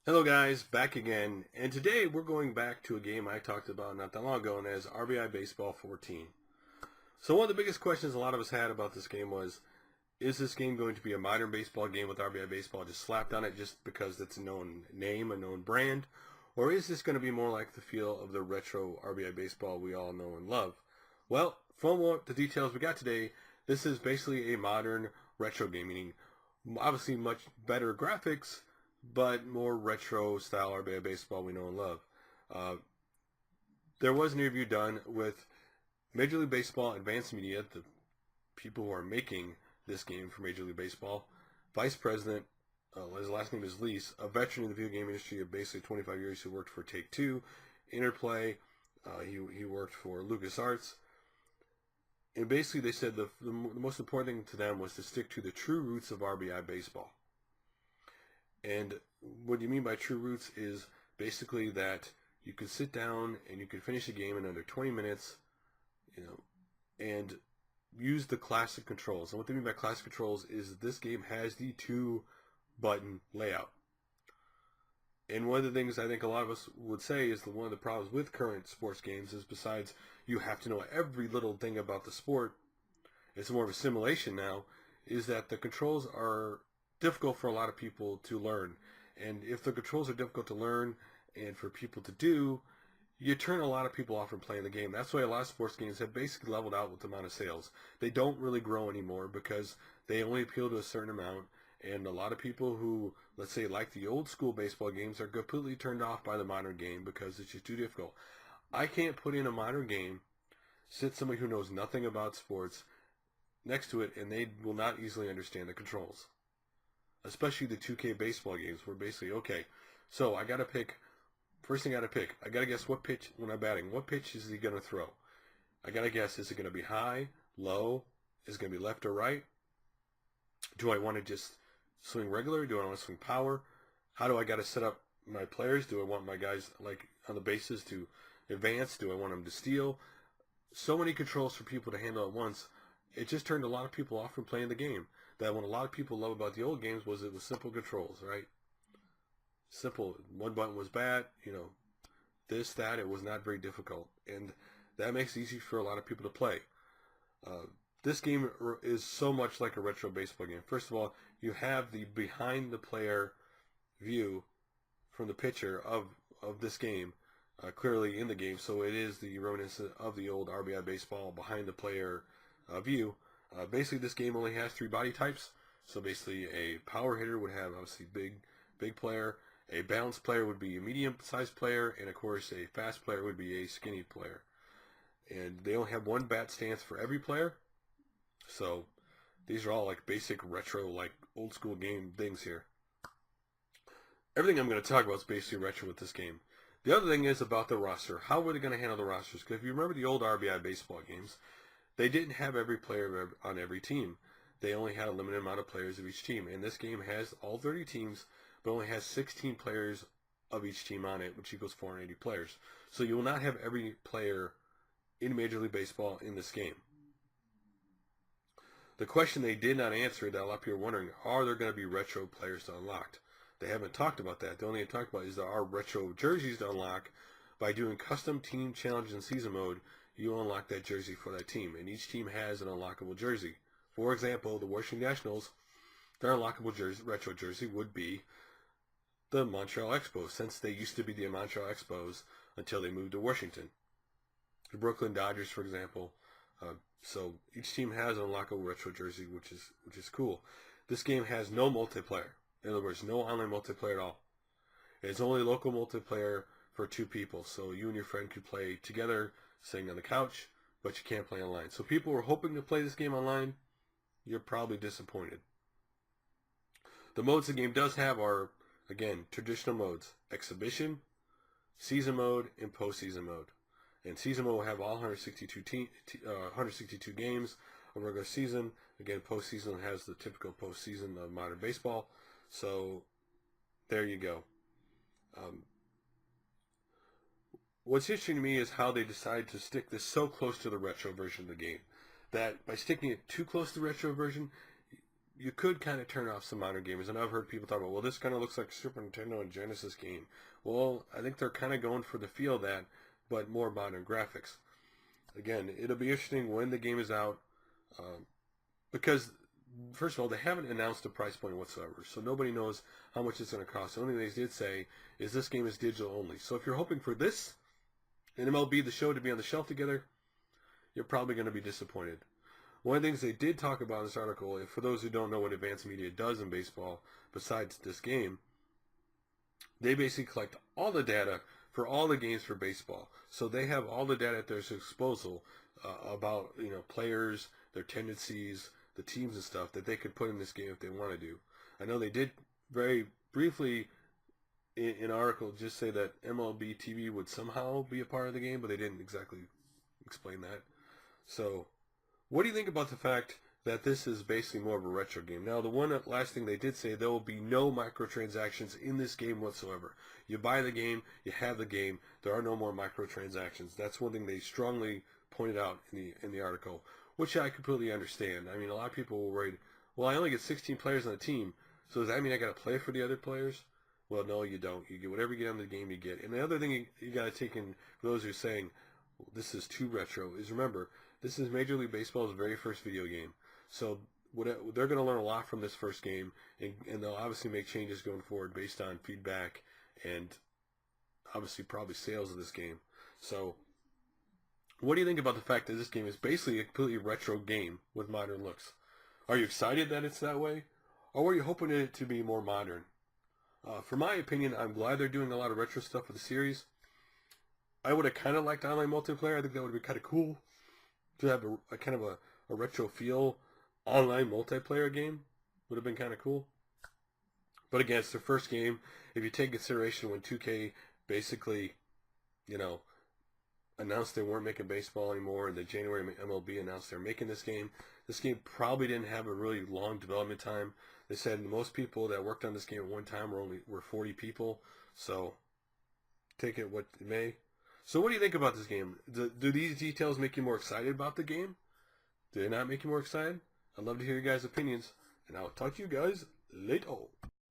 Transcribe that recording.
Hello guys, back again, and today we're going back to a game I talked about not that long ago, and as RBI Baseball 14. So one of the biggest questions a lot of us had about this game was, is this game going to be a modern baseball game with RBI Baseball just slapped on it just because it's a known name, a known brand, or is this going to be more like the feel of the retro RBI Baseball we all know and love? Well, from what the details we got today, this is basically a modern retro game, meaning obviously much better graphics, but more retro style RBI baseball we know and love. Uh, there was an interview done with Major League Baseball Advanced Media, the people who are making this game for Major League Baseball. Vice President, his last name is Lease, a veteran in the video game industry of basically 25 years who worked for Take-Two, Interplay. He worked for LucasArts. And basically they said the most important thing to them was to stick to the true roots of RBI baseball. And what you mean by true roots is basically that you could sit down and you could finish a game in under 20 minutes, and use the classic controls. And what they mean by classic controls is this game has the 2-button layout. And one of the things I think a lot of us would say is that one of the problems with current sports games is, besides you have to know every little thing about the sport, it's more of a simulation now, is that the controls are difficult for a lot of people to learn. And if the controls are difficult to learn and for people to do, you turn a lot of people off from playing the game. That's why a lot of sports games have basically leveled out with the amount of sales. They don't really grow anymore because they only appeal to a certain amount. And a lot of people who, let's say, like the old school baseball games are completely turned off by the modern game because it's just too difficult. I can't put in a modern game, sit somebody who knows nothing about sports next to it, and they will not easily understand the controls. Especially the 2K baseball games where basically, okay, so I got to pick, first thing I got to pick, I got to guess what pitch, when I'm batting, what pitch is he going to throw? I got to guess, is it going to be high, low, is it going to be left or right? Do I want to just swing regular? Do I want to swing power? How do I got to set up my players? Do I want my guys like on the bases to advance? Do I want them to steal? So many controls for people to handle at once. It just turned a lot of people off from playing the game. That what a lot of people love about the old games was it was simple controls, right? Simple. One button was bad, this, that. It was not very difficult. And that makes it easy for a lot of people to play. This game is so much like a retro baseball game. First of all, you have the behind the player view from the pitcher of this game clearly in the game. So it is the reminiscent of the old RBI baseball behind the player view. Basically, this game only has 3 body types. So basically, a power hitter would have obviously big player. A balanced player would be a medium-sized player, and of course, a fast player would be a skinny player. And they only have one bat stance for every player. So these are all like basic retro, like old school game things here. Everything I'm going to talk about is basically retro with this game. The other thing is about the roster. How were they going to handle the rosters? Because if you remember the old RBI baseball games, they didn't have every player on every team. They only had a limited amount of players of each team. And this game has all 30 teams, but only has 16 players of each team on it, which equals 480 players. So you will not have every player in Major League Baseball in this game. The question they did not answer that a lot of people are wondering, are there going to be retro players to unlock? They haven't talked about that. The only thing they talked about is there are retro jerseys to unlock. By doing custom team challenge and season mode, you unlock that jersey for that team. And each team has an unlockable jersey. For example, the Washington Nationals, their unlockable jersey, retro jersey would be the Montreal Expos, since they used to be the Montreal Expos until they moved to Washington. The Brooklyn Dodgers, for example. So each team has an unlockable retro jersey, which is cool. This game has no multiplayer. In other words, no online multiplayer at all. It's only local multiplayer for 2 people. So you and your friend could play together, sitting on the couch, but you can't play online. So people who are hoping to play this game online, you're probably disappointed. The modes the game does have are, again, traditional modes: exhibition, season mode, and postseason mode. And season mode will have all 162 games of regular season. Again, postseason has the typical postseason of modern baseball. So there you go. What's interesting to me is how they decide to stick this so close to the retro version of the game. That by sticking it too close to the retro version, you could kind of turn off some modern gamers. And I've heard people talk about, well, this kind of looks like Super Nintendo and Genesis game. Well, I think they're kind of going for the feel of that, but more modern graphics. Again, it'll be interesting when the game is out, because first of all, they haven't announced a price point whatsoever, so nobody knows how much it's going to cost. The only thing they did say is this game is digital only. So if you're hoping for this and MLB The Show to be on the shelf together, you're probably going to be disappointed. One of the things they did talk about in this article, for those who don't know what advanced media does in baseball, besides this game, they basically collect all the data for all the games for baseball. So they have all the data at their disposal about players, their tendencies, the teams and stuff that they could put in this game if they want to do. I know they did very briefly in an article just say that MLB TV would somehow be a part of the game, but they didn't exactly explain that. So what do you think about the fact that this is basically more of a retro game? Now, the one last thing they did say, there will be no microtransactions in this game whatsoever. You buy the game, you have the game. There are no more microtransactions. That's one thing they strongly pointed out in the article, which I completely understand. I mean, a lot of people were worried, well, I only get 16 players on the team, so does that mean I got to play for the other players? Well, no, you don't. You get whatever you get on the game, you get. And the other thing you got to take in, for those who are saying, well, this is too retro, is remember, this is Major League Baseball's very first video game. So they're going to learn a lot from this first game, and they'll obviously make changes going forward based on feedback and obviously probably sales of this game. So what do you think about the fact that this game is basically a completely retro game with modern looks? Are you excited that it's that way? Or were you hoping it to be more modern? For my opinion, I'm glad they're doing a lot of retro stuff with the series. I would have kind of liked online multiplayer. I think that would be kind of cool to have a kind of a retro feel online multiplayer game. Would have been kind of cool. But again, it's their first game. If you take consideration when 2K basically, announced they weren't making baseball anymore, and the January MLB announced they're making this game probably didn't have a really long development time. They said most people that worked on this game at one time were 40 people. So take it what it may. So what do you think about this game? Do these details make you more excited about the game? Do they not make you more excited? I'd love to hear your guys' opinions, and I'll talk to you guys later.